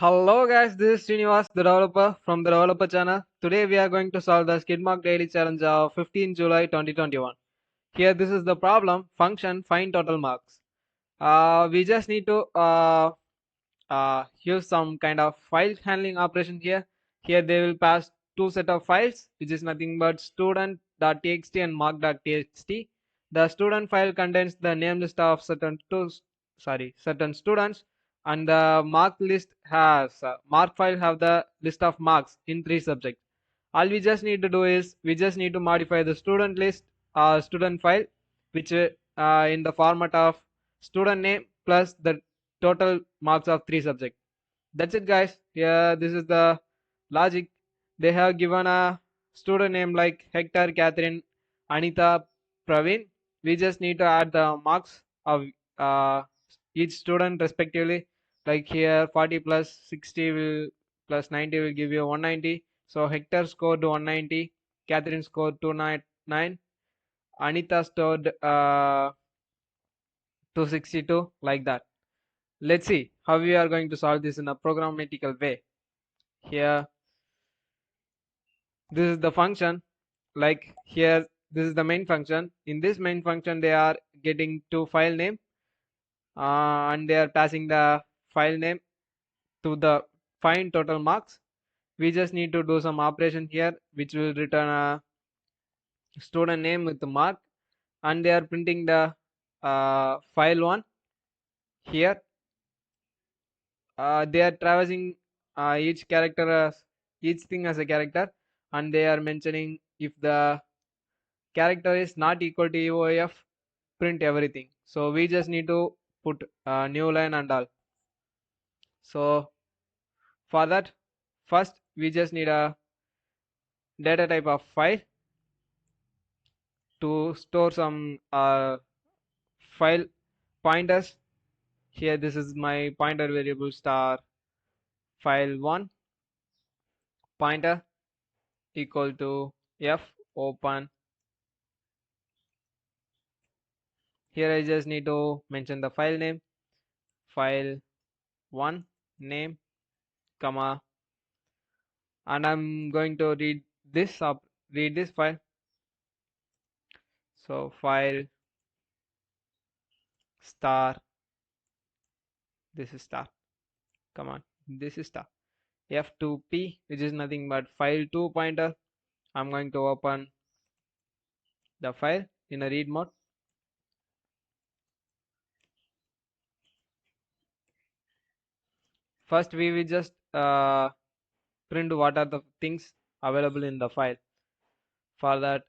Hello guys, this is Srinivas, the developer from the developer channel. Today we are going to solve the Skidmark daily challenge of 15 July 2021. Here this is the problem, function find total marks. We just need to use some kind of file handling operation here. Here they will pass two set of files, which is nothing but student.txt and mark.txt. The student file contains the name list of certain students, and the mark list has mark file have the list of marks in three subjects. All we just need to do is we just need to modify the student list student file, which in the format of student name plus the total marks of three subjects. That's it guys. Yeah, this is the logic. They have given a student name like Hector, Catherine, Anita, Praveen. We just need to add the marks of uh, each student respectively. Like here 40 plus 60 will plus 90 will give you 190. So Hector scored 190, Catherine scored 299, Anita scored 262, like that. Let's see how we are going to solve this in a programmatical way. Here, this is the function. Like here, this is the main function. In this main function, they are getting two file name and they are passing the file name to the find total marks. We just need to do some operation here, which will return a student name with the mark, and they are printing the file one here. They are traversing each character as each thing as a character, and they are mentioning if the character is not equal to EOF, print everything. So we just need to put a new line and all. So for that, first we just need a data type of file to store some file pointers. Here this is my pointer variable star file1 pointer equal to f open. Here I just need to mention the file name, file1 name, comma, and I'm going to read this file. So file star, this is star, come on, this is star, f2p, which is nothing but file2 pointer. I'm going to open the file in a read mode. First we will just print what are the things available in the file. For that,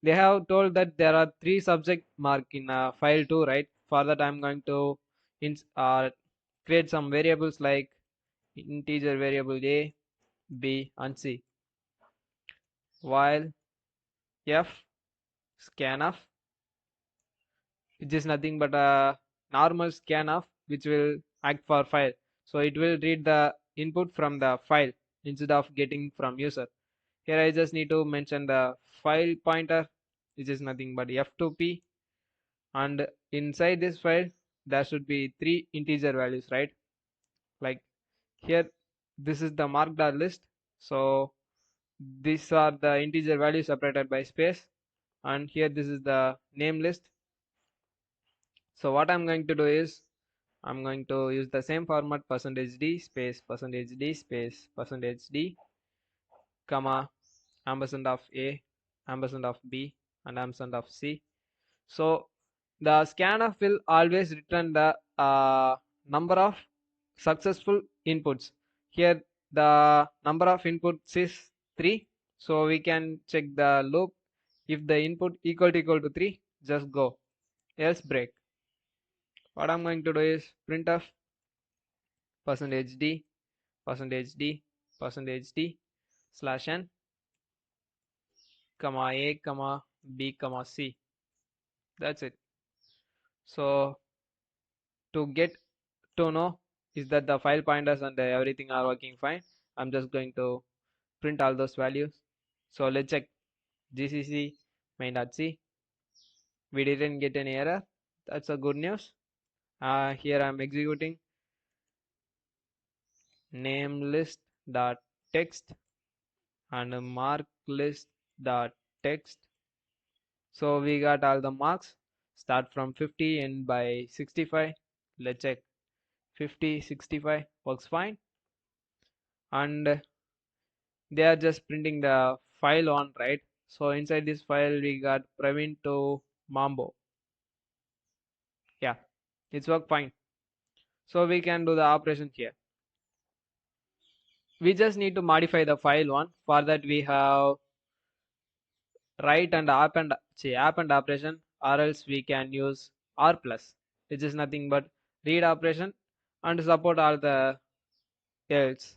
they have told that there are three subject mark in file 2, right? For that I'm going to create some variables like integer variable a, b and c, while f scanf, which is nothing but a normal scanf which will act for file. So it will read the input from the file instead of getting from user. Here I just need to mention the file pointer, which is nothing but f2p, and inside this file there should be three integer values, right? Like here, this is the marked list. So these are the integer values separated by space, and here this is the name list. So what I'm going to do is I'm going to use the same format, %d space %d space %d, comma, ampersand of a, ampersand of b, and ampersand of c. So the scanf will always return the number of successful inputs. Here the number of inputs is 3. So we can check the loop. If the input equal to 3, just go. Else break. What I'm going to do is printf %d %d %d /n, comma a, comma b, comma c. That's it. So to get to know is that the file pointers and everything are working fine, I'm just going to print all those values. So let's check gcc main.c. We didn't get any error. That's a good news. Here I'm executing. name list dot text and mark list dot text. So we got all the marks. Start from 50 end by 65. Let's check. 50, 65 works fine. And they are just printing the file on, right? So inside this file we got Praveen to Mambo. Yeah, it's worked fine. So we can do the operation here. We just need to modify the file one. For that we have write and append operation, or else we can use R plus, which is nothing but read operation and support all the else,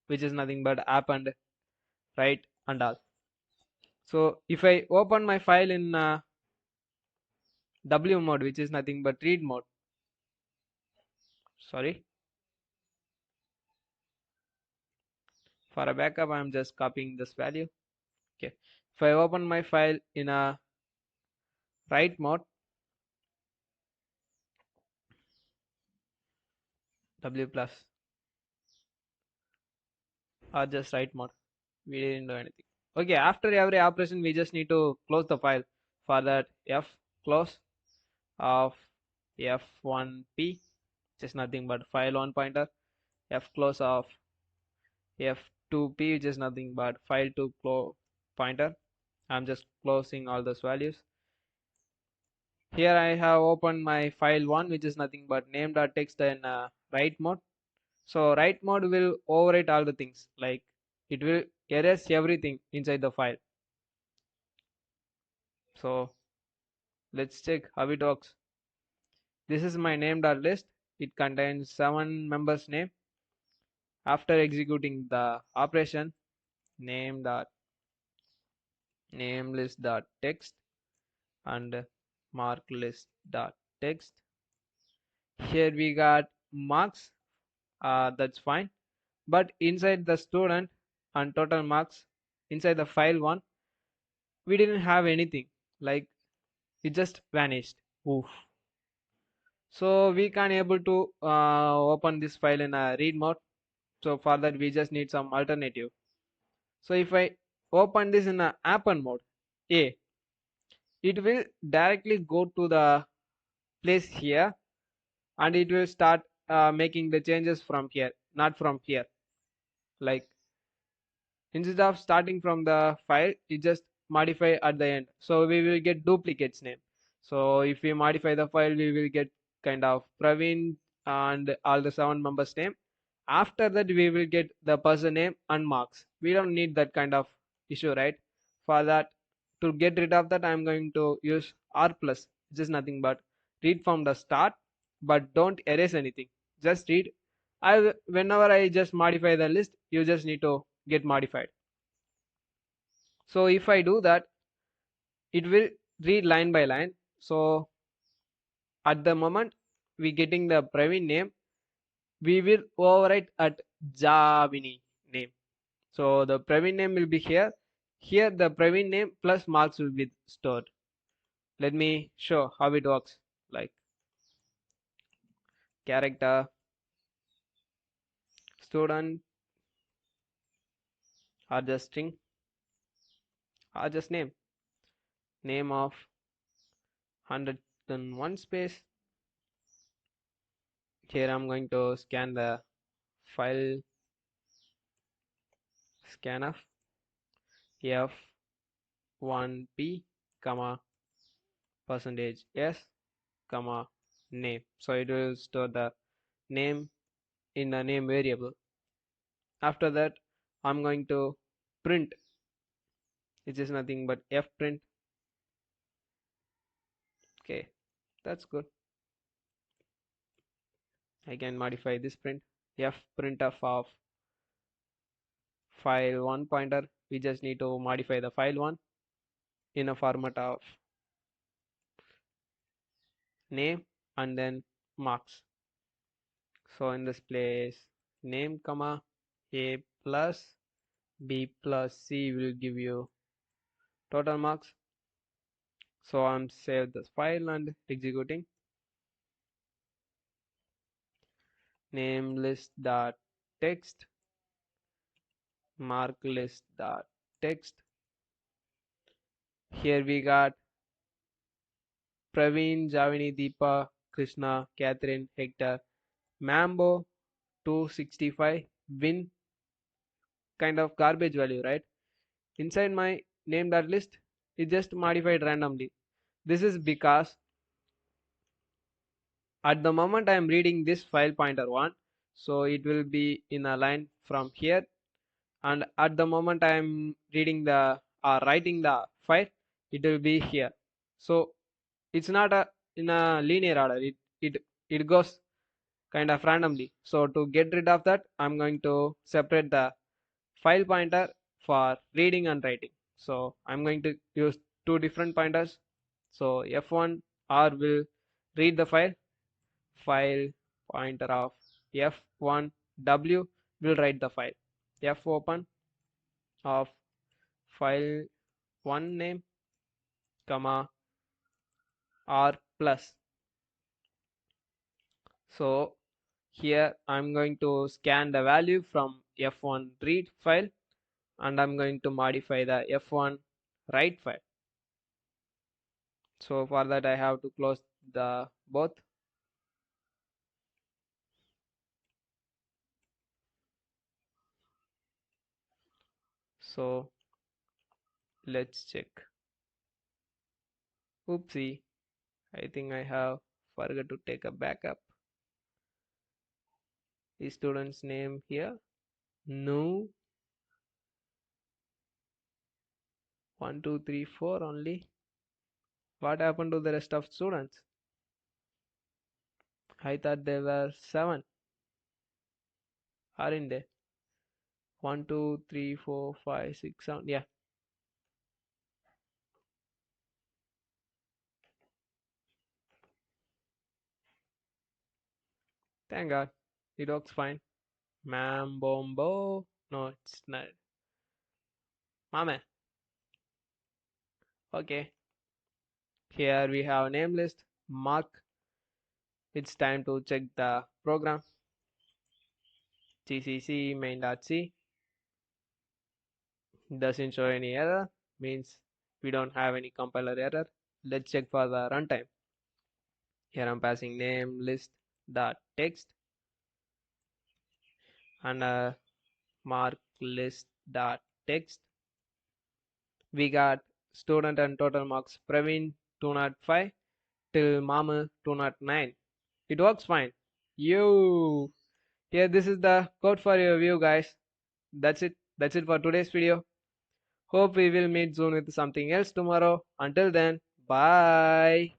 which is nothing but append, write and all. So if I open my file in W mode, which is nothing but read mode, sorry, for a backup I'm just copying this value. Okay, if I open my file in a write mode, W plus, or just write mode, we didn't do anything. Okay, after every operation we just need to close the file. For that, f close of f1p, which is nothing but file one pointer, f close of f2p, which is nothing but file two pointer. I'm just closing all those values. Here I have opened my file one, which is nothing but name.txt in write mode. So write mode will overwrite all the things, like it will erase everything inside the file. So let's check how it works. This is my name.list. It contains 7 members name. After executing the operation, name dot name list dot text and mark list dot text. Here we got marks. That's fine. But inside the student and total marks, inside the file one, we didn't have anything. Like it just vanished. Oof. So we can able to open this file in a read mode. So for that we just need some alternative. So if I open this in a append mode, A, it will directly go to the place here and it will start making the changes from here, not from here. Like instead of starting from the file, it just modify at the end. So we will get duplicates name. So if we modify the file, we will get kind of Praveen and all the 7 members name. After that, we will get the person name and marks. We don't need that kind of issue, right? For that, to get rid of that, I'm going to use R plus, which is nothing but read from the start, but don't erase anything. Just read. Whenever I just modify the list, you just need to get modified. So if I do that, it will read line by line. So at the moment we getting the Praveen name, we will overwrite at Javini name. So the Praveen name will be here. Here the Praveen name plus marks will be stored. Let me show how it works. Like character, student, or just string, or just name. Name of 101 space. Here I'm going to scan the file, scanf f1p, comma percentage s, comma name. So it will store the name in the name variable. After that, I'm going to print, which is nothing but f print. Okay, that's good. I can modify this print. F printf of file one pointer. We just need to modify the file one in a format of name and then marks. So in this place, name comma a plus b plus c will give you total marks. So I'm save this file and executing. name list dot text, mark list dot text. Here we got Praveen, Javini, Deepa, Krishna, Catherine, Hector, Mambo, 265, win, kind of garbage value, right? Inside my name that list, it just modified randomly. This is because at the moment I am reading this file pointer one, so it will be in a line from here, and at the moment I am reading the or writing the file, it will be here. So it's not a in a linear order. It goes kind of randomly. So to get rid of that, I'm going to separate the file pointer for reading and writing. So I'm going to use two different pointers. So F1 R will read the file pointer of F1 W will write the file. F open of file 1 name, comma R plus. So here I'm going to scan the value from F1 read file, and I'm going to modify the F1 write file. So for that I have to close the both. So let's check. Oopsie, I think I have forgot to take a backup. Is student's name here? No. 1 2 3 4 only. What happened to the rest of students? I thought there were 7. Aren't they? 1 2 3 4 5 6 7. Yeah. Thank God. It works fine. Mambombo. No, it's not. Mame. Okay. Here we have name list. Mark. It's time to check the program. GCC main.c. Doesn't show any error. Means we don't have any compiler error. Let's check for the runtime. Here I'm passing name list dot text and mark list dot text. We got student and total marks Praveen 205 till Mama 209. It works fine. You here, this is the code for your view, guys. That's it. That's it for today's video. Hope we will meet soon with something else tomorrow. Until then, bye.